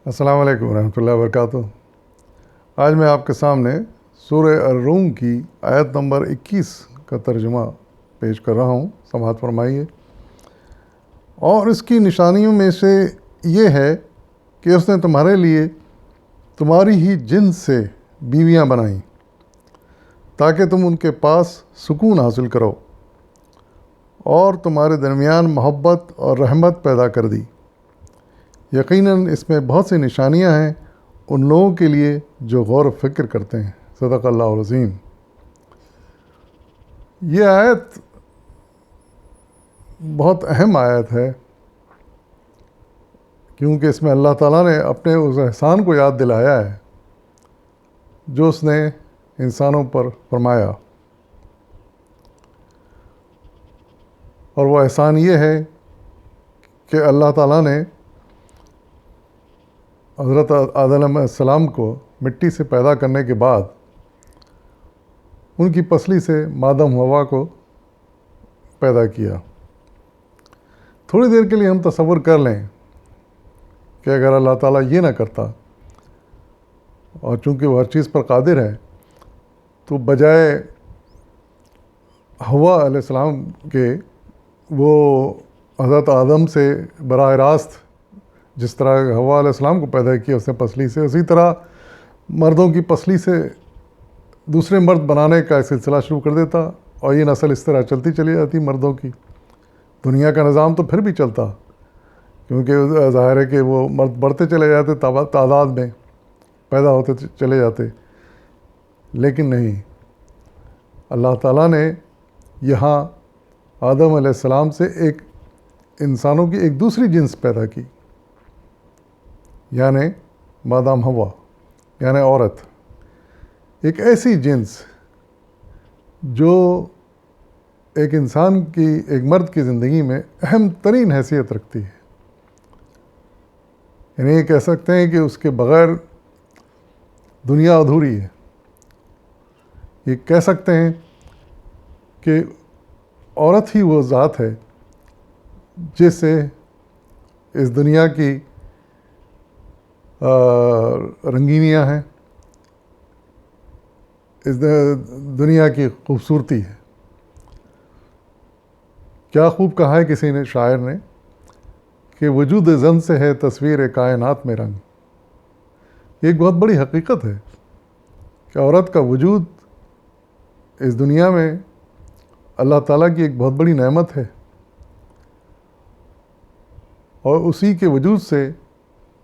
السلام علیکم ورحمۃ اللہ وبرکاتہ۔ آج میں آپ کے سامنے سورہ الروم کی آیت نمبر 21 کا ترجمہ پیش کر رہا ہوں، سماعت فرمائیے۔ اور اس کی نشانیوں میں سے یہ ہے کہ اس نے تمہارے لیے تمہاری ہی جنس سے بیویاں بنائیں تاکہ تم ان کے پاس سکون حاصل کرو، اور تمہارے درمیان محبت اور رحمت پیدا کر دی۔ یقیناً اس میں بہت سی نشانیاں ہیں ان لوگوں کے لیے جو غور و فکر کرتے ہیں۔ صدق اللہ العظیم۔ یہ آیت بہت اہم آیت ہے، کیونکہ اس میں اللہ تعالیٰ نے اپنے اس احسان کو یاد دلایا ہے جو اس نے انسانوں پر فرمایا، اور وہ احسان یہ ہے کہ اللہ تعالیٰ نے حضرت آدم علیہ السلام کو مٹی سے پیدا کرنے کے بعد ان کی پسلی سے مادہ حوا کو پیدا کیا۔ تھوڑی دیر کے لیے ہم تصور کر لیں کہ اگر اللہ تعالیٰ یہ نہ کرتا، اور چونکہ وہ ہر چیز پر قادر ہے، تو بجائے حوا علیہ السلام کے وہ حضرت آدم سے براہ راست جس طرح حوا علیہ السلام کو پیدا کیا اس نے پسلی سے، اسی طرح مردوں کی پسلی سے دوسرے مرد بنانے کا سلسلہ شروع کر دیتا، اور یہ نسل اس طرح چلتی چلی جاتی مردوں کی۔ دنیا کا نظام تو پھر بھی چلتا، کیونکہ ظاہر ہے کہ وہ مرد بڑھتے چلے جاتے، تعداد میں پیدا ہوتے چلے جاتے، لیکن نہیں، اللہ تعالیٰ نے یہاں آدم علیہ السلام سے ایک انسانوں کی ایک دوسری جنس پیدا کی، یعنی مادام ہوا، یعنی عورت، ایک ایسی جنس جو ایک انسان کی، ایک مرد کی زندگی میں اہم ترین حیثیت رکھتی ہے۔ یعنی یہ کہہ سکتے ہیں کہ اس کے بغیر دنیا ادھوری ہے۔ یہ کہہ سکتے ہیں کہ عورت ہی وہ ذات ہے جس سے اس دنیا کی رنگینیاں ہیں، اس دنیا کی خوبصورتی ہے۔ کیا خوب کہا ہے کسی نے، شاعر نے، کہ وجود زن سے ہے تصویر کائنات میں رنگ۔ یہ ایک بہت بڑی حقیقت ہے کہ عورت کا وجود اس دنیا میں اللہ تعالیٰ کی ایک بہت بڑی نعمت ہے، اور اسی کے وجود سے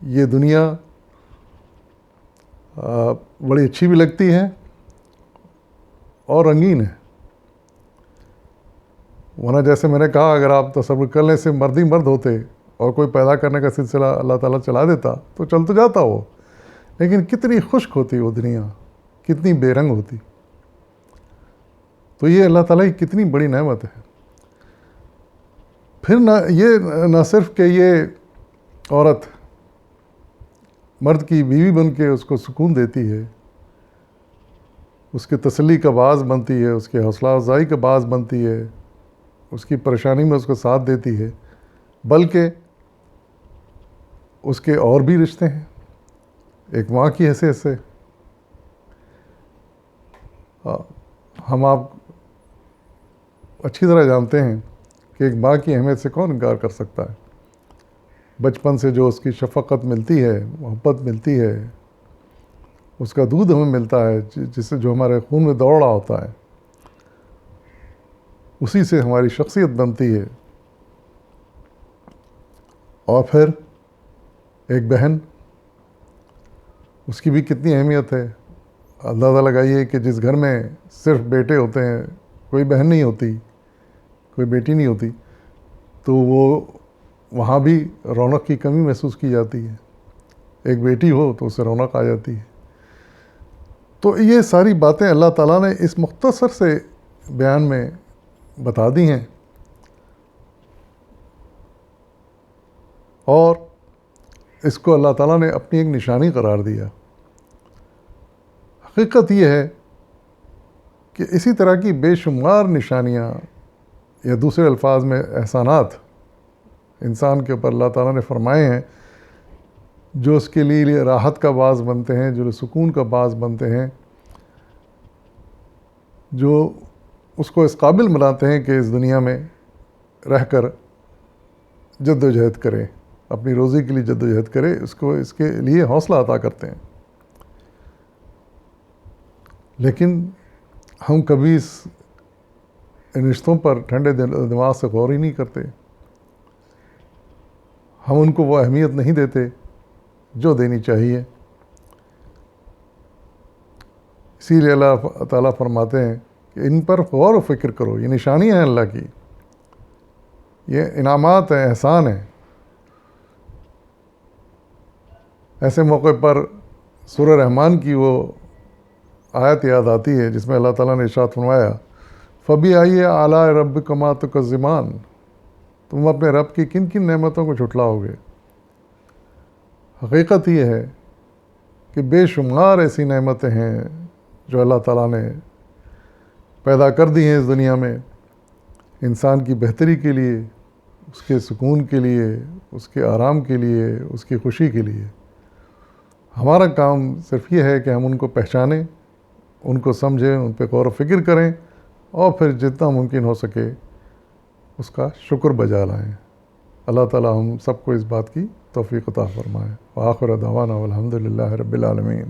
یہ دنیا بڑی اچھی بھی لگتی ہے اور رنگین ہے۔ ورنہ جیسے میں نے کہا، اگر آپ تصور کر لیں سے مرد ہی مرد ہوتے اور کوئی پیدا کرنے کا سلسلہ اللہ تعالیٰ چلا دیتا تو چل تو جاتا وہ، لیکن کتنی خشک ہوتی وہ دنیا، کتنی بے رنگ ہوتی۔ تو یہ اللہ تعالیٰ کی کتنی بڑی نعمت ہے۔ پھر نہ صرف کہ یہ عورت مرد کی بیوی بن کے اس کو سکون دیتی ہے، اس کے تسلی کا باعث بنتی ہے، اس کے حوصلہ افزائی کا باعث بنتی ہے، اس کی پریشانی میں اس کو ساتھ دیتی ہے، بلکہ اس کے اور بھی رشتے ہیں ایک ماں کی حیثیت سے۔ ہم آپ اچھی طرح جانتے ہیں کہ ایک ماں کی اہمیت سے کون انکار کر سکتا ہے۔ بچپن سے جو اس کی شفقت ملتی ہے، محبت ملتی ہے، اس کا دودھ ہمیں ملتا ہے جس سے جو ہمارے خون میں دوڑ رہا ہوتا ہے، اسی سے ہماری شخصیت بنتی ہے۔ اور پھر ایک بہن، اس کی بھی کتنی اہمیت ہے۔ اندازہ لگائیے کہ جس گھر میں صرف بیٹے ہوتے ہیں، کوئی بہن نہیں ہوتی، کوئی بیٹی نہیں ہوتی، تو وہاں بھی رونق کی کمی محسوس کی جاتی ہے۔ ایک بیٹی ہو تو اسے رونق آ جاتی ہے۔ تو یہ ساری باتیں اللہ تعالیٰ نے اس مختصر سے بیان میں بتا دی ہیں، اور اس کو اللہ تعالیٰ نے اپنی ایک نشانی قرار دیا۔ حقیقت یہ ہے کہ اسی طرح کی بے شمار نشانیاں، یا دوسرے الفاظ میں احسانات، انسان کے اوپر اللہ تعالیٰ نے فرمائے ہیں جو اس کے لیے راحت کا باعث بنتے ہیں، جو سکون کا باعث بنتے ہیں، جو اس کو اس قابل بناتے ہیں کہ اس دنیا میں رہ کر جد و جہد کرے، اپنی روزی کے لیے جد و جہد کرے، اس کو اس کے لیے حوصلہ عطا کرتے ہیں۔ لیکن ہم کبھی ان رشتوں پر ٹھنڈے دماغ سے غور ہی نہیں کرتے، ہم ان کو وہ اہمیت نہیں دیتے جو دینی چاہیے۔ اسی لیے اللہ تعالیٰ فرماتے ہیں کہ ان پر غور و فکر کرو، یہ نشانیاں ہیں اللہ کی، یہ انعامات ہیں، احسان ہیں۔ ایسے موقع پر سورہ رحمان کی وہ آیت یاد آتی ہے جس میں اللہ تعالیٰ نے ارشاد فرمایا، فَبِأَيِّ آلَاءِ رَبِّكُمَا تُكَذِّبَانِ، تم اپنے رب کی کن کن نعمتوں کو جھٹلاؤ گے۔ حقیقت یہ ہے کہ بے شمار ایسی نعمتیں ہیں جو اللہ تعالیٰ نے پیدا کر دی ہیں اس دنیا میں انسان کی بہتری کے لیے، اس کے سکون کے لیے، اس کے آرام کے لیے، اس کی خوشی کے لیے۔ ہمارا کام صرف یہ ہے کہ ہم ان کو پہچانیں، ان کو سمجھیں، ان پہ غور و فکر کریں، اور پھر جتنا ممکن ہو سکے اس کا شکر بجا لائیں۔ اللہ تعالیٰ ہم سب کو اس بات کی توفیق عطا فرمائے۔ وآخر دعوانا والحمد للہ رب العالمین۔